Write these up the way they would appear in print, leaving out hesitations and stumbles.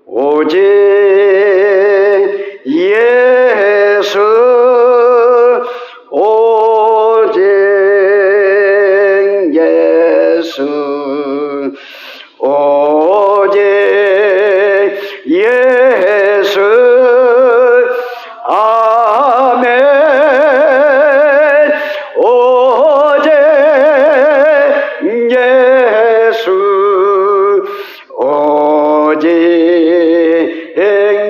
오직 예수, 오직 예수, 오직 예수. 아멘. 오직 예수, 오직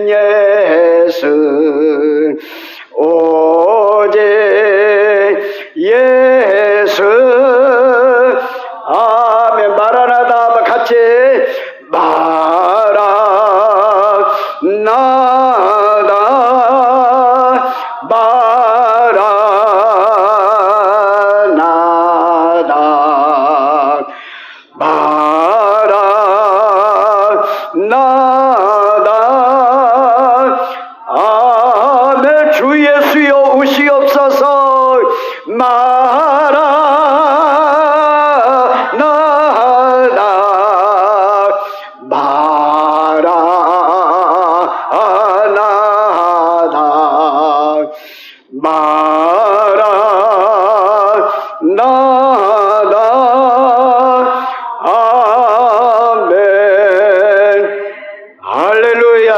예수, 오직 예수. 아멘. 마라나다. 같이 마라나다, 마라나다, 마라나다. 아멘. 주 예수여 오시옵소서. 마라나다, 마라나다, 마라나다. 아멘. 할렐루야.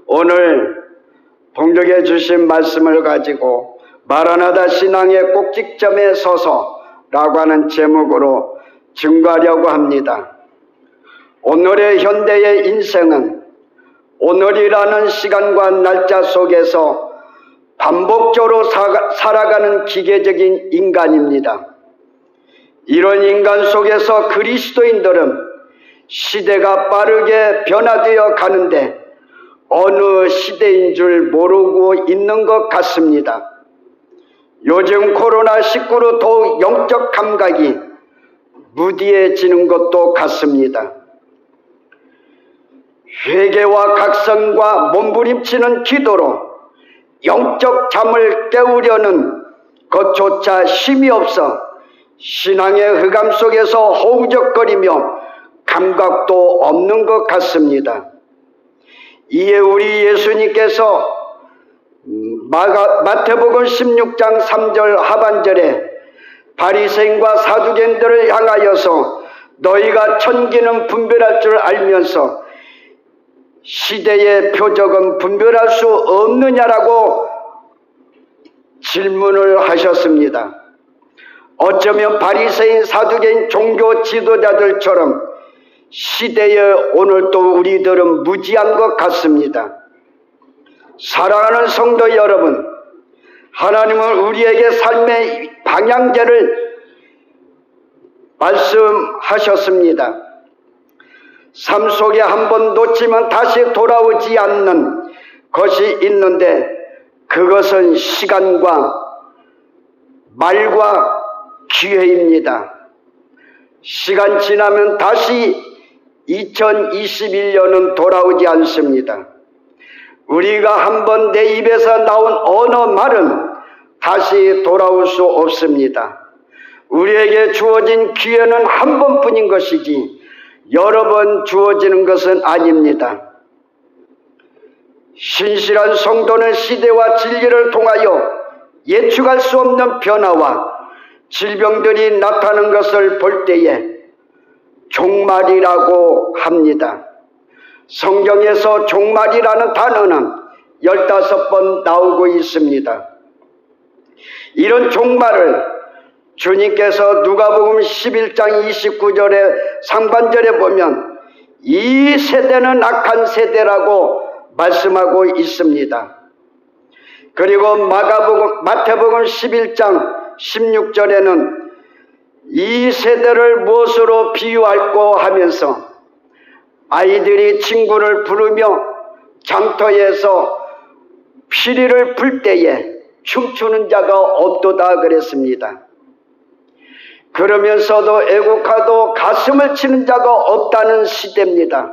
오늘 봉독해 주신 말씀을 가지고 마라나다 신앙의 꼭지점에 서서라고 하는 제목으로 증거하려고 합니다. 오늘의 현대의 인생은 오늘이라는 시간과 날짜 속에서 반복적으로 살아가는 기계적인 인간입니다. 이런 인간 속에서 그리스도인들은 시대가 빠르게 변화되어 가는데 어느 시대인 줄 모르고 있는 것 같습니다. 요즘 코로나19로 더욱 영적 감각이 무디해지는 것도 같습니다. 회개와 각성과 몸부림치는 기도로 영적 잠을 깨우려는 것조차 힘이 없어 신앙의 흑암 속에서 허우적거리며 감각도 없는 것 같습니다. 이에 우리 예수님께서 마태복음 16장 3절 하반절에 바리새인과 사두개인들을 향하여서 너희가 천기는 분별할 줄 알면서 시대의 표적은 분별할 수 없느냐라고 질문을 하셨습니다. 어쩌면 바리새인 사두개인 종교 지도자들처럼 시대에 오늘도 우리들은 무지한 것 같습니다. 사랑하는 성도 여러분, 하나님은 우리에게 삶의 방향제를 말씀하셨습니다. 삶 속에 한번 놓치면 다시 돌아오지 않는 것이 있는데 그것은 시간과 말과 기회입니다. 시간 지나면 다시 2021년은 돌아오지 않습니다. 우리가 한번 내 입에서 나온 어느 말은 다시 돌아올 수 없습니다. 우리에게 주어진 기회는 한 번뿐인 것이지 여러 번 주어지는 것은 아닙니다. 신실한 성도는 시대와 진리를 통하여 예측할 수 없는 변화와 질병들이 나타나는 것을 볼 때에 종말이라고 합니다. 성경에서 종말이라는 단어는 15번 나오고 있습니다. 이런 종말을 주님께서 누가복음 11장 29절의 상반절에 보면 이 세대는 악한 세대라고 말씀하고 있습니다. 그리고 마태복음 11장 16절에는 이 세대를 무엇으로 비유할까 하면서 아이들이 친구를 부르며 장터에서 피리를 불 때에 춤추는 자가 없도다 그랬습니다. 그러면서도 애국하도 가슴을 치는 자가 없다는 시대입니다.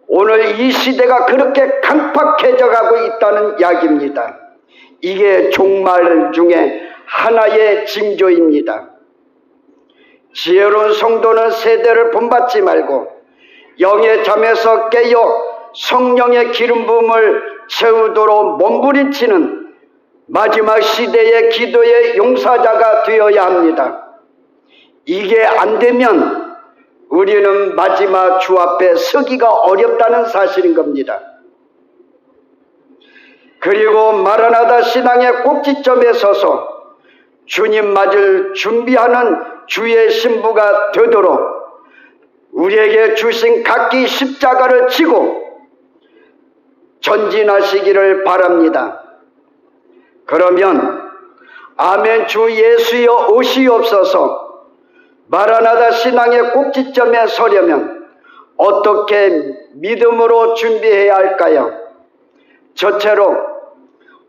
오늘 이 시대가 그렇게 강팍해져 가고 있다는 이야기입니다. 이게 종말 중에 하나의 징조입니다. 지혜로운 성도는 세대를 본받지 말고 영의 잠에서 깨어 성령의 기름 부음을 채우도록 몸부림치는 마지막 시대의 기도의 용사자가 되어야 합니다. 이게 안 되면 우리는 마지막 주 앞에 서기가 어렵다는 사실인 겁니다. 그리고 마라나다 신앙의 꼭지점에 서서 주님 맞을 준비하는 주의 신부가 되도록 우리에게 주신 각기 십자가를 지고 전진하시기를 바랍니다. 그러면 아멘 주 예수여 오시옵소서 마라나다 신앙의 꼭지점에 서려면 어떻게 믿음으로 준비해야 할까요? 첫째로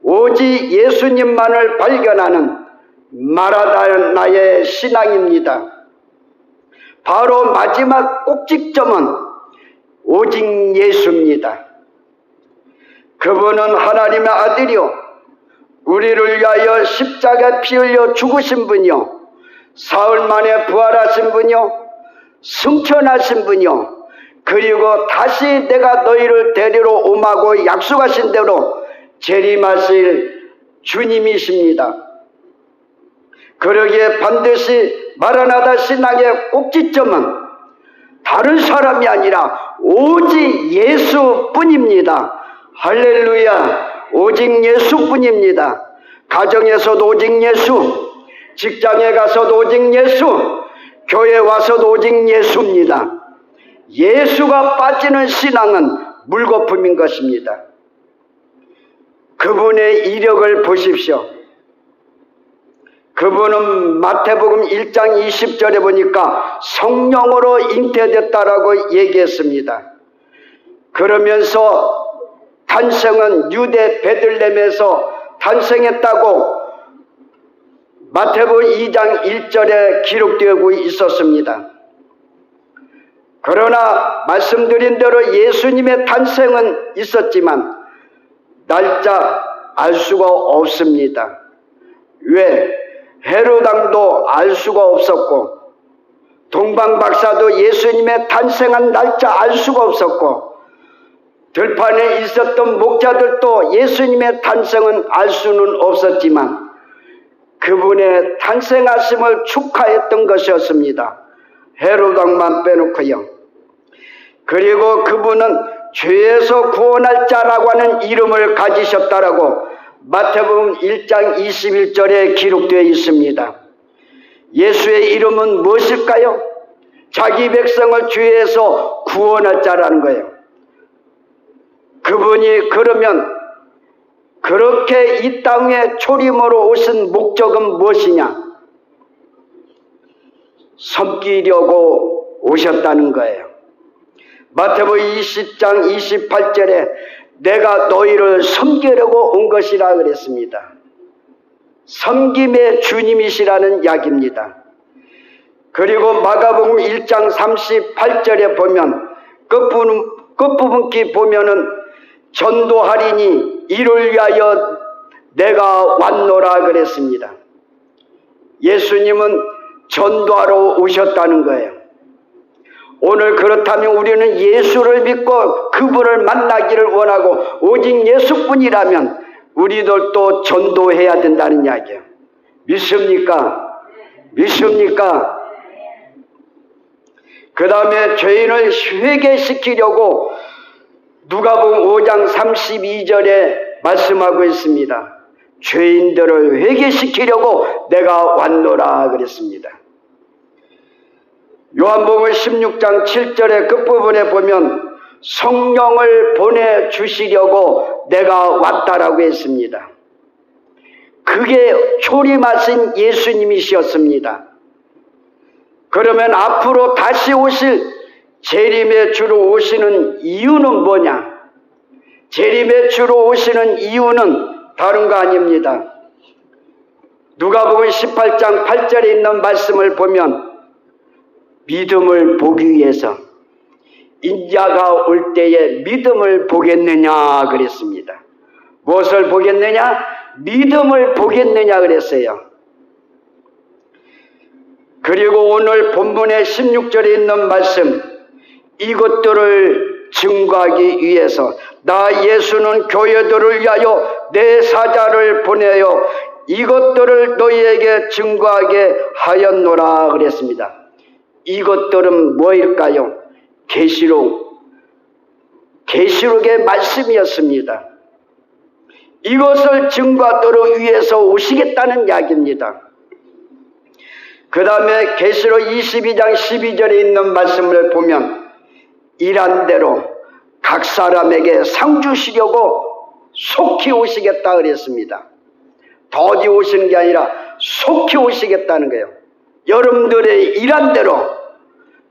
오직 예수님만을 발견하는 마라나다의 신앙입니다. 바로 마지막 꼭지점은 오직 예수입니다. 그분은 하나님의 아들이요 우리를 위하여 십자가에 피 흘려 죽으신 분이요 사흘 만에 부활하신 분이요 승천하신 분이요 그리고 다시 내가 너희를 데리러 오마고 약속하신 대로 재림하실 주님이십니다. 그러기에 반드시 마라나다 신앙의 꼭지점은 다른 사람이 아니라 오직 예수뿐입니다. 할렐루야. 오직 예수뿐입니다. 가정에서도 오직 예수, 직장에 가서도 오직 예수, 교회 와서도 오직 예수입니다. 예수가 빠지는 신앙은 물거품인 것입니다. 그분의 이력을 보십시오. 그분은 마태복음 1장 20절에 보니까 성령으로 잉태됐다라고 얘기했습니다. 그러면서 탄생은 유대 베들레헴에서 탄생했다고 마태복음 2장 1절에 기록되고 있었습니다. 그러나 말씀드린 대로 예수님의 탄생은 있었지만 날짜 알 수가 없습니다. 왜? 헤롯 왕도 알 수가 없었고 동방 박사도 예수님의 탄생한 날짜 알 수가 없었고 들판에 있었던 목자들도 예수님의 탄생은 알 수는 없었지만 그분의 탄생하심을 축하했던 것이었습니다. 헤롯 왕만 빼놓고요. 그리고 그분은 죄에서 구원할 자라고 하는 이름을 가지셨다라고 마태복음 1장 21절에 기록되어 있습니다. 예수의 이름은 무엇일까요? 자기 백성을 죄에서 구원할 자라는 거예요. 그분이 그러면 그렇게 이 땅에 초림으로 오신 목적은 무엇이냐? 섬기려고 오셨다는 거예요. 마태복음 20장 28절에 내가 너희를 섬기려고 온 것이라 그랬습니다. 섬김의 주님이시라는 이야기입니다. 그리고 마가복음 1장 38절에 보면 끝부분기 보면은 전도하리니 이를 위하여 내가 왔노라 그랬습니다. 예수님은 전도하러 오셨다는 거예요. 오늘 그렇다면 우리는 예수를 믿고 그분을 만나기를 원하고 오직 예수뿐이라면 우리들도 전도해야 된다는 이야기예요. 믿습니까? 믿습니까? 그 다음에 죄인을 회개시키려고 누가복음 5장 32절에 말씀하고 있습니다. 죄인들을 회개시키려고 내가 왔노라 그랬습니다. 요한복음 16장 7절의 끝부분에 보면 성령을 보내주시려고 내가 왔다라고 했습니다. 그게 초림하신 예수님이셨습니다. 그러면 앞으로 다시 오실 재림의 주로 오시는 이유는 뭐냐? 재림의 주로 오시는 이유는 다른 거 아닙니다. 누가복음 18장 8절에 있는 말씀을 보면 믿음을 보기 위해서 인자가 올 때에 믿음을 보겠느냐 그랬습니다. 무엇을 보겠느냐? 믿음을 보겠느냐 그랬어요. 그리고 오늘 본문의 16절에 있는 말씀 이것들을 증거하기 위해서 나 예수는 교회들을 위하여 내 사자를 보내어 이것들을 너희에게 증거하게 하였노라 그랬습니다. 이것들은 뭐일까요? 계시록의 말씀이었습니다. 이것을 증거하도록 위해서 오시겠다는 이야기입니다. 그 다음에 계시록 22장 12절에 있는 말씀을 보면 일한 대로 각 사람에게 상 주시려고 속히 오시겠다 그랬습니다. 더디 오시는 게 아니라 속히 오시겠다는 거예요. 여러분들의 일한 대로,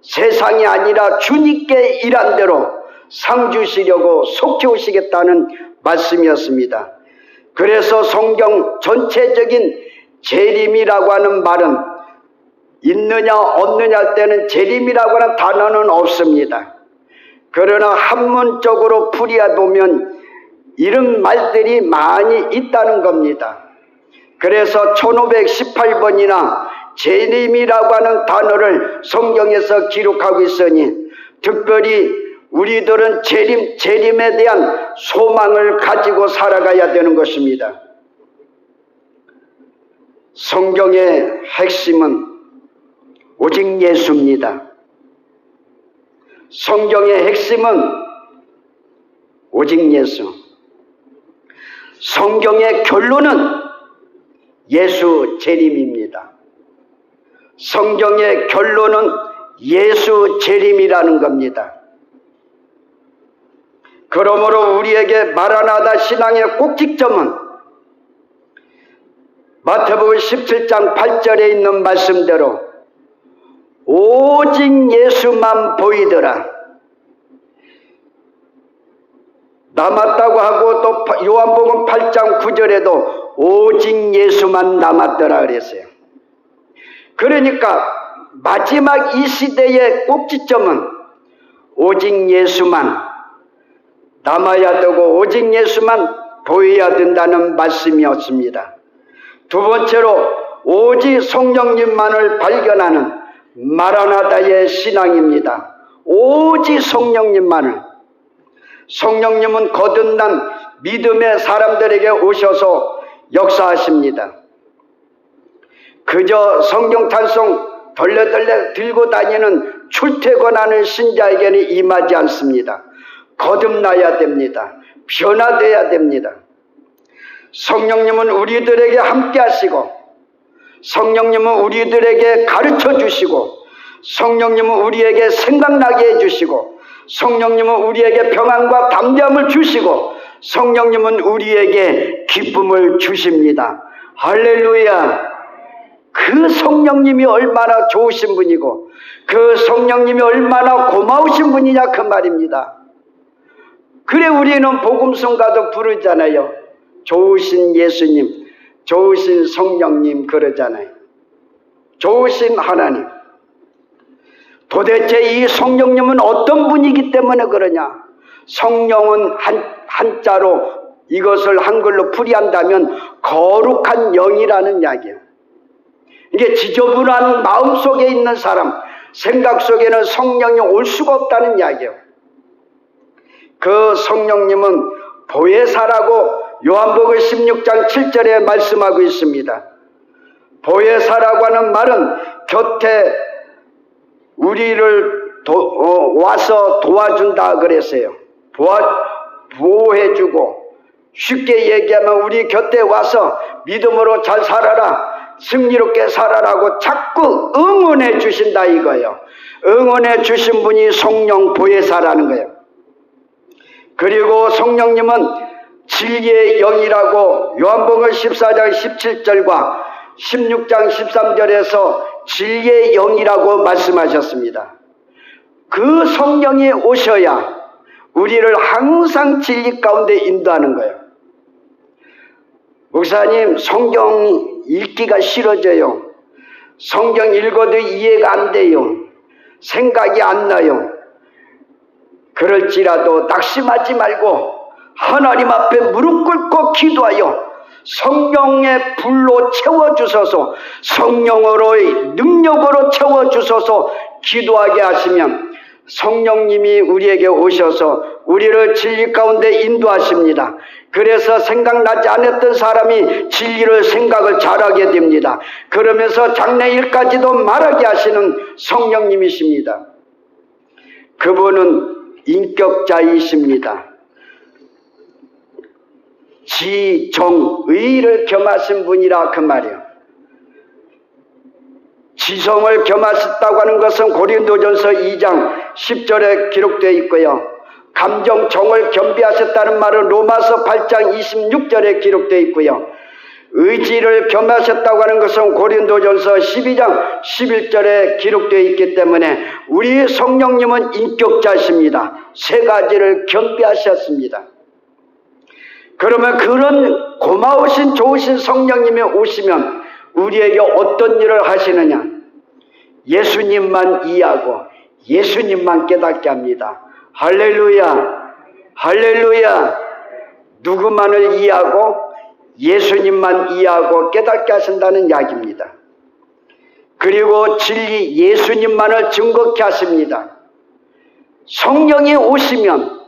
세상이 아니라 주님께 일한 대로 상 주시려고 속히 오시겠다는 말씀이었습니다. 그래서 성경 전체적인 재림이라고 하는 말은 있느냐 없느냐 할 때는 재림이라고 하는 단어는 없습니다. 그러나 한문적으로 풀이해보면 이런 말들이 많이 있다는 겁니다. 그래서 1518번이나 재림이라고 하는 단어를 성경에서 기록하고 있으니 특별히 우리들은 재림에 대한 소망을 가지고 살아가야 되는 것입니다. 성경의 핵심은 오직 예수입니다. 성경의 핵심은 오직 예수. 성경의 결론은 예수 재림입니다. 성경의 결론은 예수 재림이라는 겁니다. 그러므로 우리에게 마라나다 신앙의 꼭지점은 마태복음 17장 8절에 있는 말씀대로 오직 예수만 보이더라. 남았다고 하고 또 요한복음 8장 9절에도 오직 예수만 남았더라 그랬어요. 그러니까 마지막 이 시대의 꼭지점은 오직 예수만 남아야 되고 오직 예수만 보여야 된다는 말씀이었습니다. 두 번째로 오직 성령님만을 발견하는 마라나다의 신앙입니다. 오직 성령님만을. 성령님은 거듭난 믿음의 사람들에게 오셔서 역사하십니다. 그저 성경 찬송 덜레덜레 들고 다니는 출퇴근하는 신자에게는 임하지 않습니다. 거듭나야 됩니다. 변화되어야 됩니다. 성령님은 우리들에게 함께 하시고 성령님은 우리들에게 가르쳐 주시고 성령님은 우리에게 생각나게 해주시고 성령님은 우리에게 평안과 담대함을 주시고 성령님은 우리에게 기쁨을 주십니다. 할렐루야. 그 성령님이 얼마나 좋으신 분이고 그 성령님이 얼마나 고마우신 분이냐 그 말입니다. 그래 우리는 복음성가도 부르잖아요. 좋으신 예수님, 좋으신 성령님 그러잖아요. 좋으신 하나님. 도대체 이 성령님은 어떤 분이기 때문에 그러냐? 성령은 한자로 이것을 한글로 풀이한다면 거룩한 영이라는 이야기예요. 이게 지저분한 마음속에 있는 사람, 생각 속에는 성령이 올 수가 없다는 이야기예요. 그 성령님은 보혜사라고 요한복음 16장 7절에 말씀하고 있습니다. 보혜사라고 하는 말은 곁에 우리를 와서 도와준다 그랬어요. 보호해주고 쉽게 얘기하면 우리 곁에 와서 믿음으로 잘 살아라, 승리롭게 살아라고 자꾸 응원해 주신다 이거예요. 응원해 주신 분이 성령 보혜사라는 거예요. 그리고 성령님은 진리의 영이라고 요한복음 14장 17절과 16장 13절에서 진리의 영이라고 말씀하셨습니다. 그 성령이 오셔야 우리를 항상 진리 가운데 인도하는 거예요. 목사님, 성경 읽기가 싫어져요. 성경 읽어도 이해가 안 돼요. 생각이 안 나요. 그럴지라도 낙심하지 말고 하나님 앞에 무릎 꿇고 기도하여 성령의 불로 채워주소서, 성령으로의 능력으로 채워주소서 기도하게 하시면 성령님이 우리에게 오셔서 우리를 진리 가운데 인도하십니다. 그래서 생각나지 않았던 사람이 진리를 생각을 잘하게 됩니다. 그러면서 장래일까지도 말하게 하시는 성령님이십니다. 그분은 인격자이십니다. 지정의를 겸하신 분이라 그 말이에요. 지성을 겸하셨다고 하는 것은 고린도전서 2장 10절에 기록되어 있고요. 감정정을 겸비하셨다는 말은 로마서 8장 26절에 기록되어 있고요. 의지를 겸하셨다고 하는 것은 고린도전서 12장 11절에 기록되어 있기 때문에 우리 성령님은 인격자십니다. 세 가지를 겸비하셨습니다. 그러면 그런 고마우신 좋으신 성령님이 오시면 우리에게 어떤 일을 하시느냐? 예수님만 이해하고 예수님만 깨닫게 합니다. 할렐루야, 할렐루야. 누구만을 이해하고 예수님만 이해하고 깨닫게 하신다는 이야기입니다. 그리고 진리 예수님만을 증거케 하십니다. 성령이 오시면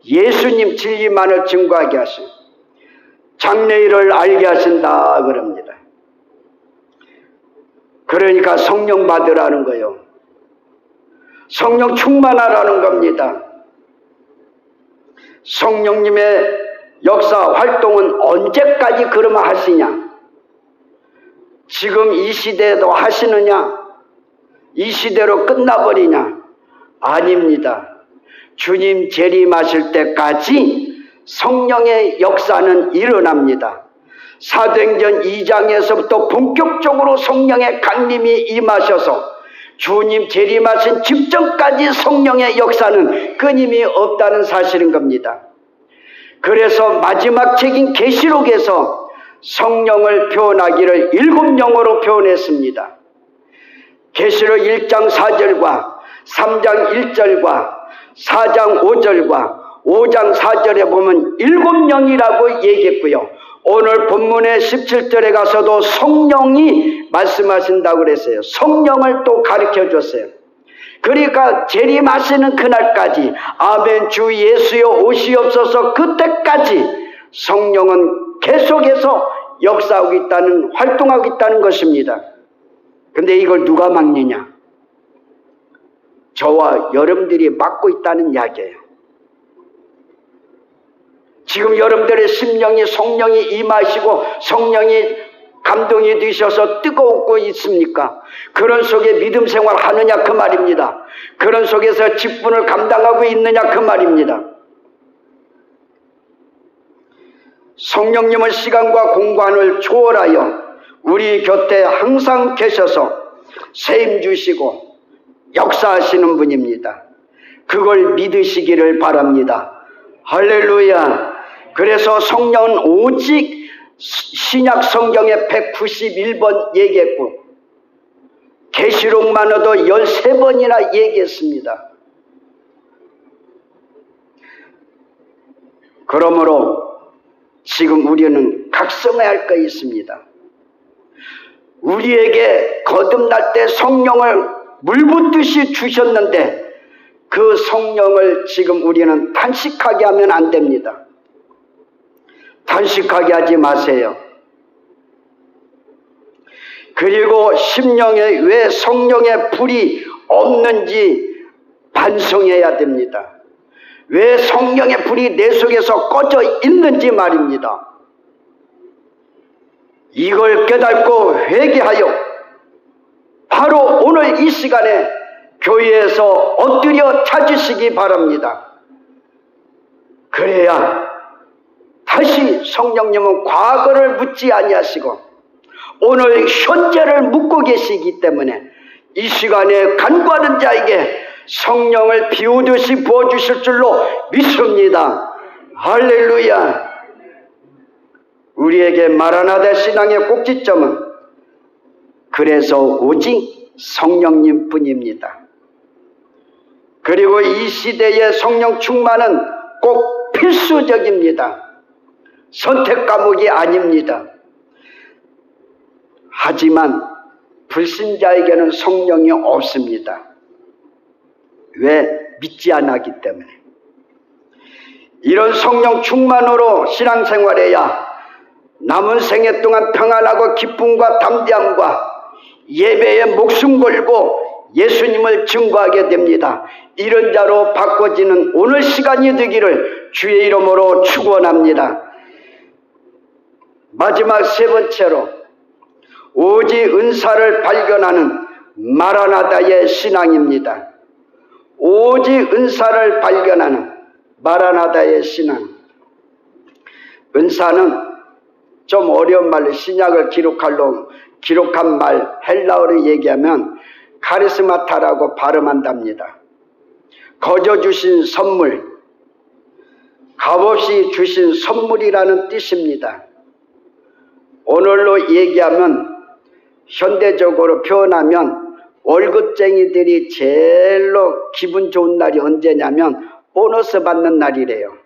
예수님 진리만을 증거하게 하시고 장래일을 알게 하신다 그럽니다. 그러니까 성령 받으라는 거예요. 성령 충만하라는 겁니다. 성령님의 역사 활동은 언제까지 그러면 하시냐? 지금 이 시대에도 하시느냐? 이 시대로 끝나버리냐? 아닙니다. 주님 재림하실 때까지 성령의 역사는 일어납니다. 사도행전 2장에서부터 본격적으로 성령의 강림이 임하셔서 주님 재림하신 직전까지 성령의 역사는 끊임이 없다는 사실인 겁니다. 그래서 마지막 책인 계시록에서 성령을 표현하기를 7영어로 표현했습니다. 계시록 1장 4절과 3장 1절과 4장 5절과 5장 4절에 보면 7영이라고 얘기했고요. 오늘 본문의 17절에 가서도 성령이 말씀하신다고 그랬어요. 성령을 또 가르쳐 줬어요. 그러니까 재림하시는 그날까지 아멘 주 예수여 오시옵소서 그때까지 성령은 계속해서 역사하고 있다는 활동하고 있다는 것입니다. 근데 이걸 누가 막느냐? 저와 여러분들이 막고 있다는 이야기예요. 지금 여러분들의 심령이 성령이 임하시고 성령이 감동이 되셔서 뜨거우고 있습니까? 그런 속에 믿음 생활 하느냐 그 말입니다. 그런 속에서 직분을 감당하고 있느냐 그 말입니다. 성령님은 시간과 공간을 초월하여 우리 곁에 항상 계셔서 세임 주시고 역사하시는 분입니다. 그걸 믿으시기를 바랍니다. 할렐루야. 그래서 성령은 오직 신약 성경에 191번 얘기했고 계시록만으로도 13번이나 얘기했습니다. 그러므로 지금 우리는 각성해야 할 것이 있습니다. 우리에게 거듭날 때 성령을 물붓듯이 주셨는데 그 성령을 지금 우리는 단식하게 하면 안 됩니다. 단식하게 하지 마세요. 그리고 심령에 왜 성령의 불이 없는지 반성해야 됩니다. 왜 성령의 불이 내 속에서 꺼져 있는지 말입니다. 이걸 깨닫고 회개하여 바로 오늘 이 시간에 교회에서 엎드려 찾으시기 바랍니다. 그래야 다시 성령님은 과거를 묻지 아니하시고 오늘 현재를 묻고 계시기 때문에 이 시간에 간구하는 자에게 성령을 비우듯이 부어주실 줄로 믿습니다. 할렐루야. 우리에게 마라나다 신앙의 꼭지점은 그래서 오직 성령님 뿐입니다. 그리고 이 시대의 성령 충만은 꼭 필수적입니다. 선택 과목이 아닙니다. 하지만 불신자에게는 성령이 없습니다. 왜? 믿지 않았기 때문에. 이런 성령 충만으로 신앙생활해야 남은 생애 동안 평안하고 기쁨과 담대함과 예배에 목숨 걸고 예수님을 증거하게 됩니다. 이런 자로 바꿔지는 오늘 시간이 되기를 주의 이름으로 축원합니다. 마지막 세 번째로 오직 은사를 발견하는 마라나다의 신앙입니다. 오직 은사를 발견하는 마라나다의 신앙. 은사는 좀 어려운 말로 신약을 기록한 말 헬라어로 얘기하면 카리스마타라고 발음한답니다. 거저 주신 선물, 값없이 주신 선물이라는 뜻입니다. 오늘로 얘기하면 현대적으로 표현하면 월급쟁이들이 제일로 기분 좋은 날이 언제냐면 보너스 받는 날이래요.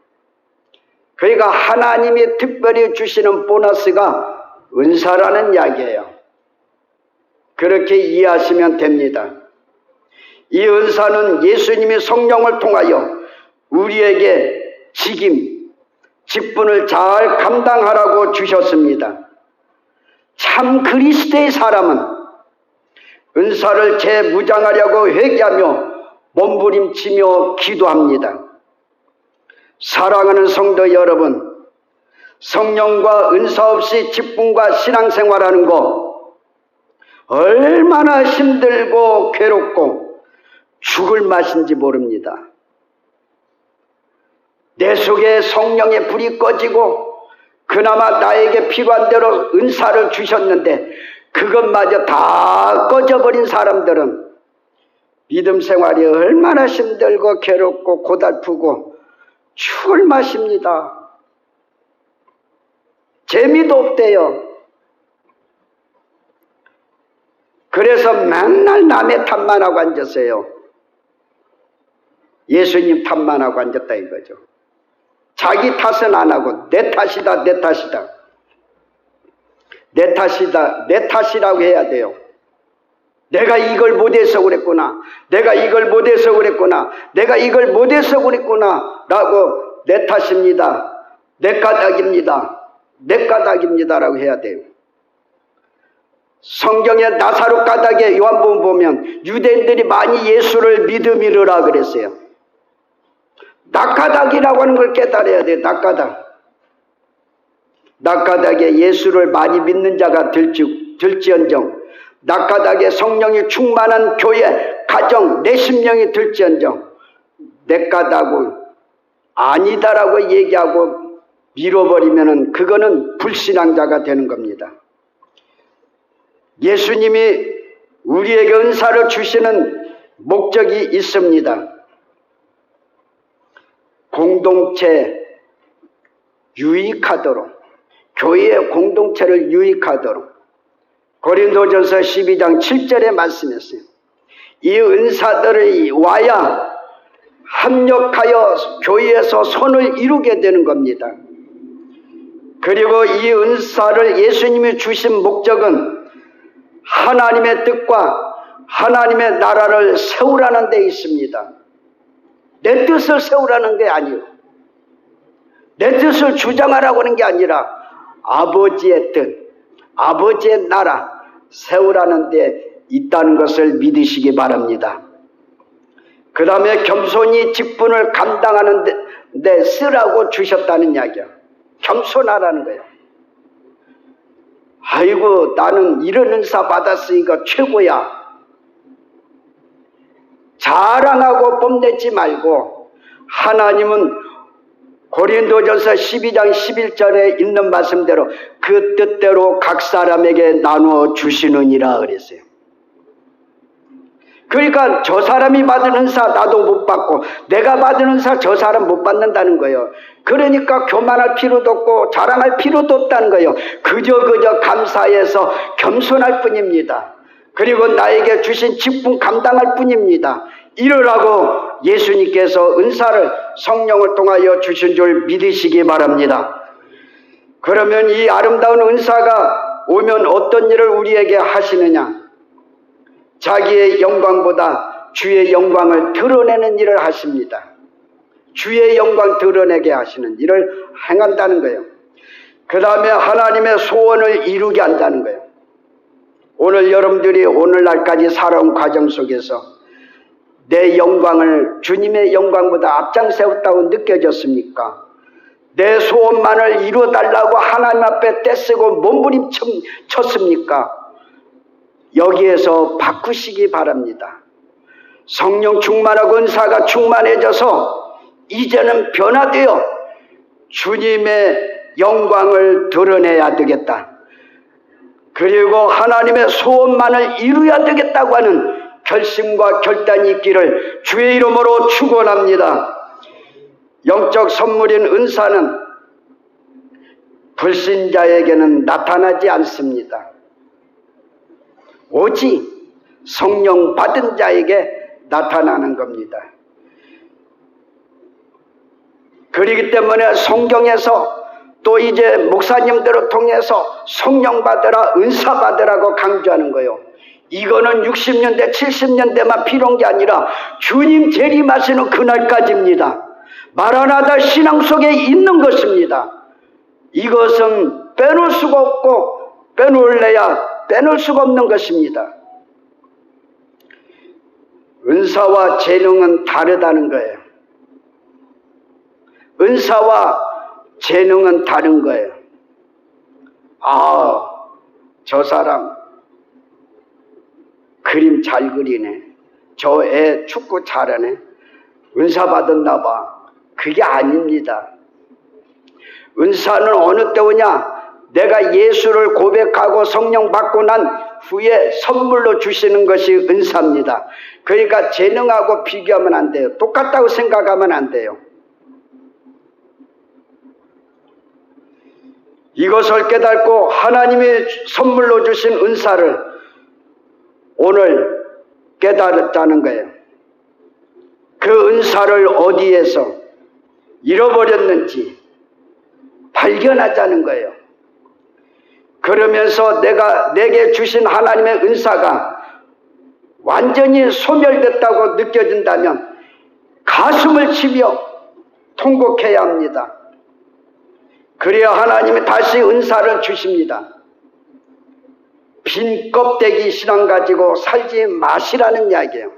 그러니까 하나님이 특별히 주시는 보너스가 은사라는 이야기예요. 그렇게 이해하시면 됩니다. 이 은사는 예수님이 성령을 통하여 우리에게 직분을 잘 감당하라고 주셨습니다. 참 그리스도의 사람은 은사를 재무장하려고 회개하며 몸부림치며 기도합니다. 사랑하는 성도 여러분, 성령과 은사 없이 직분과 신앙생활하는 거 얼마나 힘들고 괴롭고 죽을 맛인지 모릅니다. 내 속에 성령의 불이 꺼지고 그나마 나에게 필요한 대로 은사를 주셨는데 그것마저 다 꺼져버린 사람들은 믿음 생활이 얼마나 힘들고 괴롭고 고달프고 죽을 맛입니다. 재미도 없대요. 그래서 맨날 남의 탓만 하고 앉았어요. 예수님 탓만 하고 앉았다 이거죠. 자기 탓은 안 하고 내 탓이다, 내 탓이다. 내 탓이다, 내 탓이라고 해야 돼요. 내가 이걸 못해서 그랬구나. 내가 이걸 못해서 그랬구나. 내가 이걸 못해서 그랬구나. 라고 내 탓입니다. 내 까닭입니다. 내 까닭입니다. 라고 해야 돼요. 성경의 나사로 까닭에 요한복음 보면 유대인들이 많이 예수를 믿음이르라 그랬어요. 낙가닥이라고 하는 걸 깨달아야 돼요. 낙가닥에 예수를 많이 믿는 자가 들지언정, 낙가닥에 성령이 충만한 교회, 가정, 내 심령이 들지언정, 내 까닭은 아니다라고 얘기하고 밀어버리면 그거는 불신앙자가 되는 겁니다. 예수님이 우리에게 은사를 주시는 목적이 있습니다. 공동체 유익하도록, 교회의 공동체를 유익하도록 고린도전서 12장 7절에 말씀했어요. 이 은사들이 와야 합력하여 교회에서 손을 이루게 되는 겁니다. 그리고 이 은사를 예수님이 주신 목적은 하나님의 뜻과 하나님의 나라를 세우라는 데 있습니다. 내 뜻을 세우라는 게 아니에요. 내 뜻을 주장하라고 하는 게 아니라 아버지의 뜻, 아버지의 나라 세우라는 데 있다는 것을 믿으시기 바랍니다. 그 다음에 겸손히 직분을 감당하는 데 쓰라고 주셨다는 이야기야. 겸손하라는 거예요. 아이고 나는 이런 은사 받았으니까 최고야. 자랑하고 뽐내지 말고 하나님은 고린도전서 12장 11절에 있는 말씀대로 그 뜻대로 각 사람에게 나누어 주시느니라 그랬어요. 그러니까 저 사람이 받은 은사 나도 못 받고 내가 받은 은사 저 사람 못 받는다는 거예요. 그러니까 교만할 필요도 없고 자랑할 필요도 없다는 거예요. 그저 감사해서 겸손할 뿐입니다. 그리고 나에게 주신 직분 감당할 뿐입니다. 이러라고 예수님께서 은사를 성령을 통하여 주신 줄 믿으시기 바랍니다. 그러면 이 아름다운 은사가 오면 어떤 일을 우리에게 하시느냐? 자기의 영광보다 주의 영광을 드러내는 일을 하십니다. 주의 영광 드러내게 하시는 일을 행한다는 거예요. 그 다음에 하나님의 소원을 이루게 한다는 거예요. 오늘 여러분들이 오늘날까지 살아온 과정 속에서 내 영광을 주님의 영광보다 앞장 세웠다고 느껴졌습니까? 내 소원만을 이루어달라고 하나님 앞에 떼쓰고 몸부림쳤습니까? 여기에서 바꾸시기 바랍니다. 성령 충만하고 은사가 충만해져서 이제는 변화되어 주님의 영광을 드러내야 되겠다. 그리고 하나님의 소원만을 이루어야 되겠다고 하는 결심과 결단이 있기를 주의 이름으로 축원합니다. 영적 선물인 은사는 불신자에게는 나타나지 않습니다. 오직 성령 받은 자에게 나타나는 겁니다. 그렇기 때문에 성경에서 또 이제 목사님들을 통해서 성령 받으라, 은사 받으라고 강조하는 거예요. 이거는 60년대, 70년대만 필요한 게 아니라 주님 재림하시는 그날까지입니다. 마라나다 신앙 속에 있는 것입니다. 이것은 빼놓을 수가 없고 빼놓을래야 빼놓을 수가 없는 것입니다. 은사와 재능은 다르다는 거예요. 은사와 재능은 다른 거예요. 아, 저 사람 그림 잘 그리네. 저 애 축구 잘하네. 은사 받았나 봐. 그게 아닙니다. 은사는 어느 때 오냐? 내가 예수를 고백하고 성령 받고 난 후에 선물로 주시는 것이 은사입니다. 그러니까 재능하고 비교하면 안 돼요. 똑같다고 생각하면 안 돼요. 이것을 깨닫고 하나님이 선물로 주신 은사를 오늘 깨달았다는 거예요. 그 은사를 어디에서 잃어버렸는지 발견하자는 거예요. 그러면서 내게 주신 하나님의 은사가 완전히 소멸됐다고 느껴진다면 가슴을 치며 통곡해야 합니다. 그래야 하나님이 다시 은사를 주십니다. 빈 껍데기 신앙 가지고 살지 마시라는 이야기예요.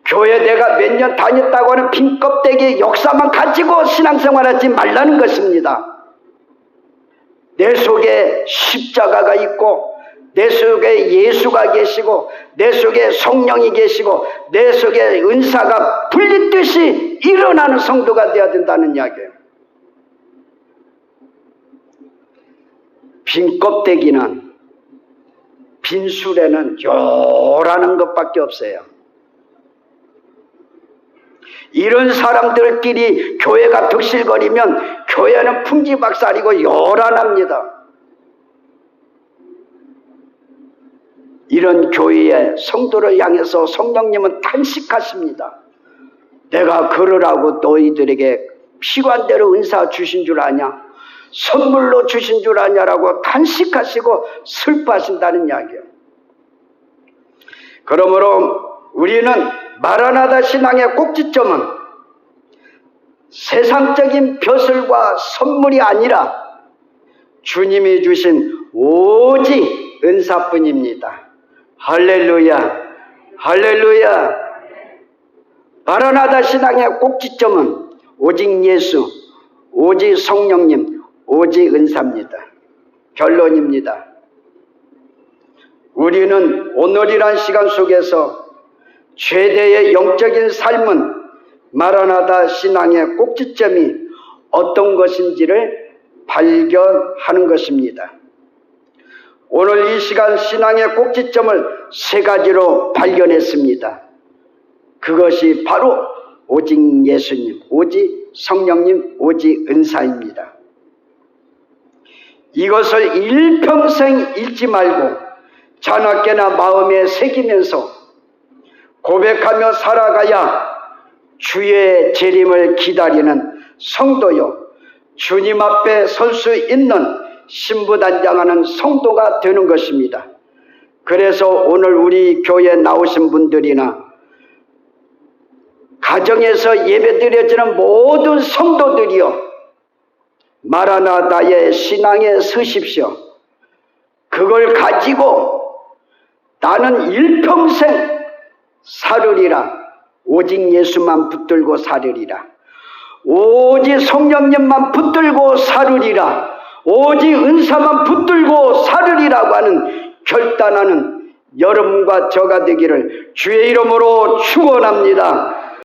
교회 내가 몇 년 다녔다고 하는 빈 껍데기 역사만 가지고 신앙생활하지 말라는 것입니다. 내 속에 십자가가 있고 내 속에 예수가 계시고 내 속에 성령이 계시고 내 속에 은사가 불리듯이 일어나는 성도가 되어야 된다는 이야기예요. 빈 껍데기는 빈 술에는 요라는 것밖에 없어요. 이런 사람들끼리 교회가 득실거리면 교회는 풍지박살이고 요란합니다. 이런 교회의 성도를 향해서 성령님은 탄식하십니다. 내가 그러라고 너희들에게 필요한 대로 은사 주신 줄 아냐? 선물로 주신 줄 아냐라고 탄식하시고 슬퍼하신다는 이야기예요. 그러므로 우리는 마라나다 신앙의 꼭지점은 세상적인 벼슬과 선물이 아니라 주님이 주신 오직 은사뿐입니다. 할렐루야, 할렐루야. 마라나다 신앙의 꼭지점은 오직 예수, 오직 성령님, 오직 은사입니다. 결론입니다. 우리는 오늘이란 시간 속에서 최대의 영적인 삶은 마라나다 신앙의 꼭지점이 어떤 것인지를 발견하는 것입니다. 오늘 이 시간 신앙의 꼭지점을 세 가지로 발견했습니다. 그것이 바로 오직 예수님, 오직 성령님, 오직 은사입니다. 이것을 일평생 잊지 말고 자나깨나 마음에 새기면서 고백하며 살아가야 주의 재림을 기다리는 성도요, 주님 앞에 설 수 있는 신부단장하는 성도가 되는 것입니다. 그래서 오늘 우리 교회에 나오신 분들이나 가정에서 예배드려지는 모든 성도들이여, 마라나다의 신앙에 서십시오. 그걸 가지고 나는 일평생 살으리라. 오직 예수만 붙들고 살으리라. 오직 성령님만 붙들고 살으리라. 오직 은사만 붙들고 살으리라고 하는 결단하는 여러분과 저가 되기를 주의 이름으로 축원합니다.